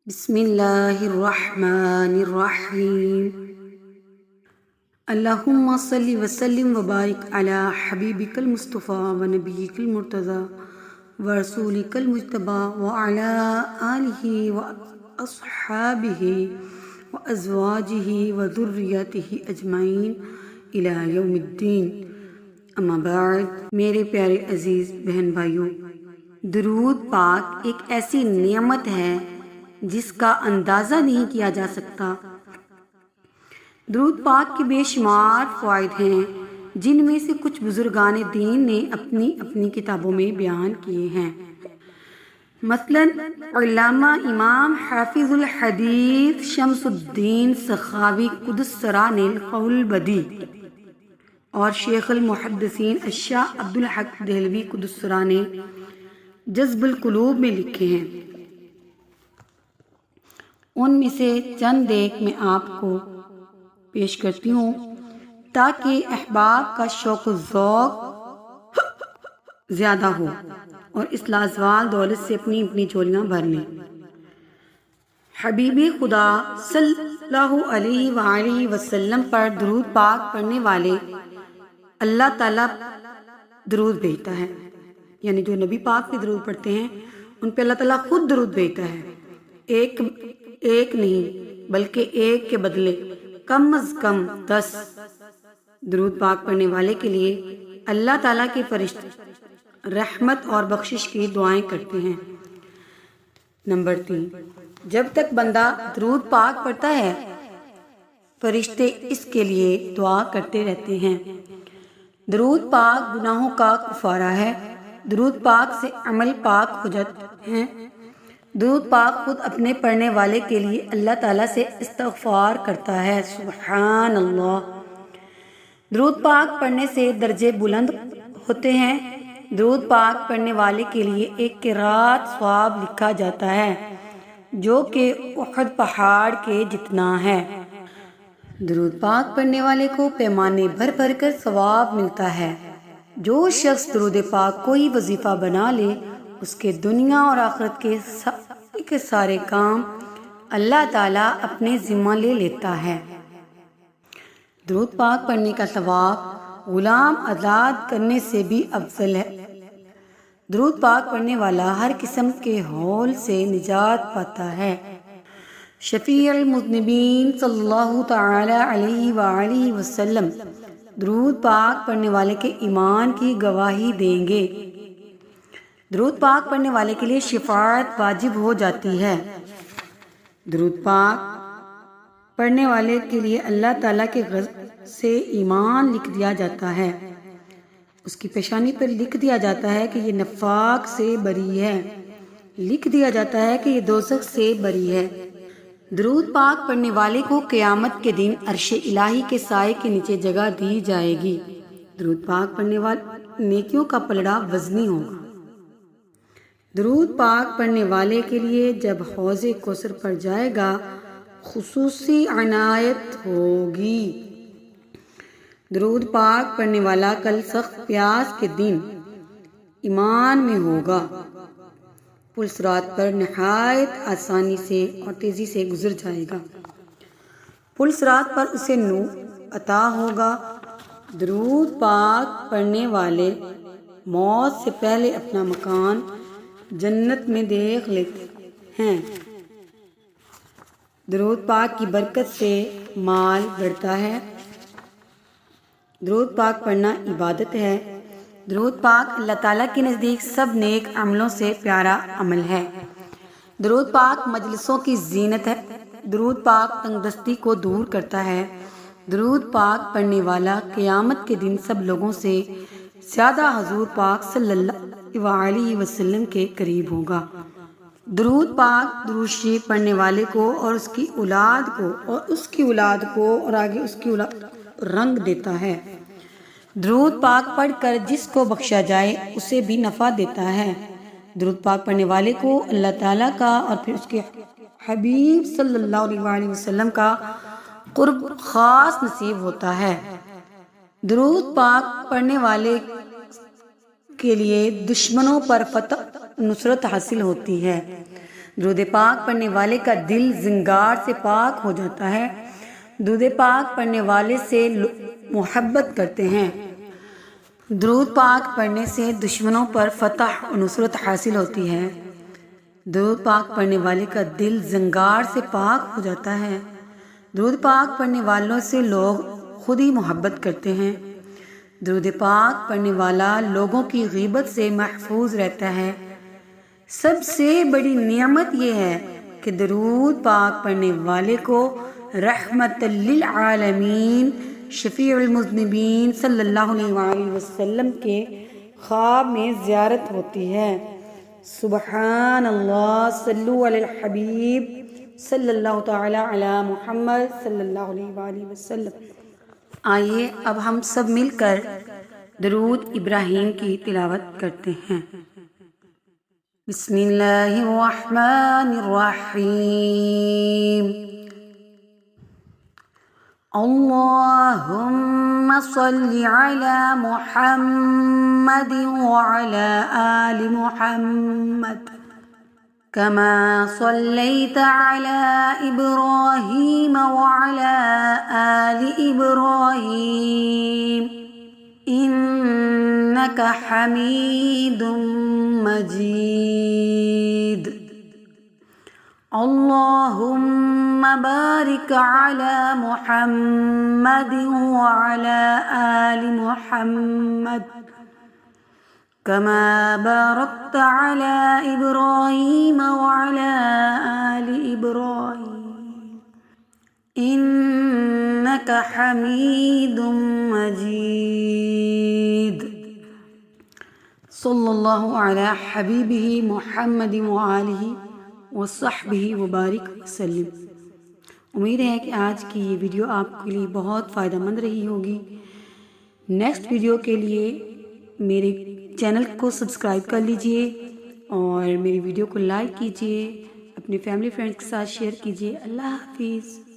بسم اللہ الرحمن الرحیم اللہم صلی وسلم وبارک علی حبیبک المصطفیٰ ونبیک المرتضی ورسولک المجتبی وعلی آلہ واصحابہ وازواجہ وذریتہ اجمعین الی یوم الدین۔ اما بعد، میرے پیارے عزیز بہن بھائیوں، درود پاک ایک ایسی نعمت ہے جس کا اندازہ نہیں کیا جا سکتا۔ درود پاک کے بے شمار فوائد ہیں جن میں سے کچھ بزرگان دین نے اپنی اپنی کتابوں میں بیان کیے ہیں۔ مثلاً علامہ امام حافظ الحدیث شمس الدین سخاوی قدس سرہ نے القول البدیع اور شیخ المحدثین الشاہ عبدالحق دہلوی قدس سرہ نے جذب القلوب میں لکھے ہیں۔ ان میں سے چند ایک میں آپ کو پیش کرتی ہوں تاکہ احباب کا شوق و ذوق زیادہ ہو اور اس لازوال دولت سے اپنی اپنی جھولیاں بھر لیں۔ حبیب خدا صلی اللہ علیہ وآلہ وسلم پر درود پاک پڑھنے والے اللہ تعالیٰ درود بھیجتا ہے، یعنی جو نبی پاک پہ درود پڑھتے ہیں ان پہ اللہ تعالیٰ خود درود بھیجتا ہے۔ ایک نہیں بلکہ ایک کے بدلے کم از کم 10 درود پاک پڑھنے والے کے لیے اللہ تعالیٰ کے فرشتے رحمت اور بخشش کی دعائیں کرتے ہیں۔ نمبر 3، جب تک بندہ درود پاک پڑھتا ہے فرشتے اس کے لیے دعا کرتے رہتے ہیں۔ درود پاک گناہوں کا کفارہ ہے۔ درود پاک سے عمل پاک ہو جاتے ہیں۔ درود پاک خود اپنے پڑھنے والے کے لیے اللہ تعالیٰ سے استغفار کرتا ہے۔ سبحان اللہ۔ درود پاک پڑھنے سے درجے بلند ہوتے ہیں۔ درود پاک پڑھنے والے کے لیے ایک قرات ثواب لکھا جاتا ہے جو کہ احد پہاڑ کے جتنا ہے۔ درود پاک پڑھنے والے کو پیمانے بھر بھر کر ثواب ملتا ہے۔ جو شخص درود پاک کوئی وظیفہ بنا لے اس کے دنیا اور آخرت کے سارے کام اللہ تعالیٰ اپنے ذمہ لے لیتا ہے۔ درود پاک پڑھنے کا ثواب غلام آزاد کرنے سے بھی افضل ہے۔ درود پاک پڑھنے والا ہر قسم کے ہول سے نجات پاتا ہے۔ شفیع المذنبین صلی اللہ تعالی علیہ وآلہ وسلم درود پاک پڑھنے والے کے ایمان کی گواہی دیں گے۔ درود پاک پڑھنے والے کے لیے شفاعت واجب ہو جاتی ہے۔ درود پاک پڑھنے والے کے لیے اللہ تعالیٰ کے غضب سے ایمان لکھ دیا جاتا ہے۔ اس کی پیشانی پر لکھ دیا جاتا ہے کہ یہ نفاق سے بری ہے، لکھ دیا جاتا ہے کہ یہ دوزخ سے بری ہے۔ درود پاک پڑھنے والے کو قیامت کے دن عرش الہی کے سائے کے نیچے جگہ دی جائے گی۔ درود پاک پڑھنے والے نیکیوں کا پلڑا وزنی ہوگا۔ درود پاک پڑھنے والے کے لیے جب حوض کوثر پر جائے گا خصوصی عنایت ہوگی۔ درود پاک پڑھنے والا کل سخت پیاس کے دن ایمان میں ہوگا، پل صراط پر نہایت آسانی سے اور تیزی سے گزر جائے گا۔ پل صراط پر اسے نور عطا ہوگا۔ درود پاک پڑھنے والے موت سے پہلے اپنا مکان جنت میں دیکھ لیتے ہیں۔ درود پاک کی برکت سے مال بڑھتا ہے۔ درود پاک پڑھنا عبادت ہے۔ درود پاک اللہ تعالیٰ کے نزدیک سب نیک عملوں سے پیارا عمل ہے۔ درود پاک مجلسوں کی زینت ہے۔ درود پاک تنگ دستی کو دور کرتا ہے۔ درود پاک پڑھنے والا قیامت کے دن سب لوگوں سے زیادہ حضور پاک صلی اللہ علیہ وسلم کے قریب ہوگا۔ درود پاک درود شریف پڑھنے والے کو اور اس کی اولاد کو اور اس کی اولاد کو اور آگے اس کی اولاد رنگ دیتا ہے۔ درود پاک پڑھ کر جس کو بخشا جائے اسے بھی نفع دیتا ہے۔ درود پاک پڑھنے والے کو اللہ تعالیٰ کا اور پھر اس کے حبیب صلی اللہ علیہ وسلم کا قرب خاص نصیب ہوتا ہے۔ درود پاک پڑھنے والے کے لیے دشمنوں پر فتح نصرت حاصل ہوتی ہے۔ درود پاک پڑھنے والے کا دل زنگار سے پاک ہو جاتا ہے۔ درود پاک پڑھنے والے سے محبت کرتے ہیں۔ درود پاک پڑھنے سے دشمنوں پر فتح و نصرت حاصل ہوتی ہے۔ درود پاک پڑھنے والے کا دل زنگار سے پاک ہو جاتا ہے۔ درود پاک پڑھنے والوں سے لوگ خود ہی محبت کرتے ہیں۔ درود پاک پڑھنے والا لوگوں کی غیبت سے محفوظ رہتا ہے۔ سب سے بڑی نعمت یہ ہے کہ درود پاک پڑھنے والے کو رحمت للعالمین شفیع المذنبین صلی اللہ علیہ وآلہ وسلم کے خواب میں زیارت ہوتی ہے۔ سبحان اللہ، صلو علی الحبیب صلی اللہ تعالی علی محمد صلی اللہ علیہ وآلہ وسلم۔ آئیے اب ہم سب مل کر درود ابراہیم کی تلاوت کرتے ہیں۔ بسم اللہ الرحمن الرحیم۔ اللہم صل علی محمد وعلی آل محمد كما صليت على إبراهيم وعلى آل إبراهيم إنك حميد مجيد۔ اللهم بارك على محمد وعلى آل محمد كما باركت على إبراهيم وعلى آل إبراهيم إنك حميد مجيد۔ صلی اللہ علی حبیبہ محمد وآلہ وصحبہ وبارک وسلم۔ امید ہے کہ آج کی یہ ویڈیو آپ کے لیے بہت فائدہ مند رہی ہوگی۔ نیکسٹ ویڈیو کے لیے میرے چینل کو سبسکرائب کر لیجئے اور میری ویڈیو کو لائک کیجئے، اپنے فیملی فرینڈز کے ساتھ شیئر کیجئے۔ اللہ حافظ۔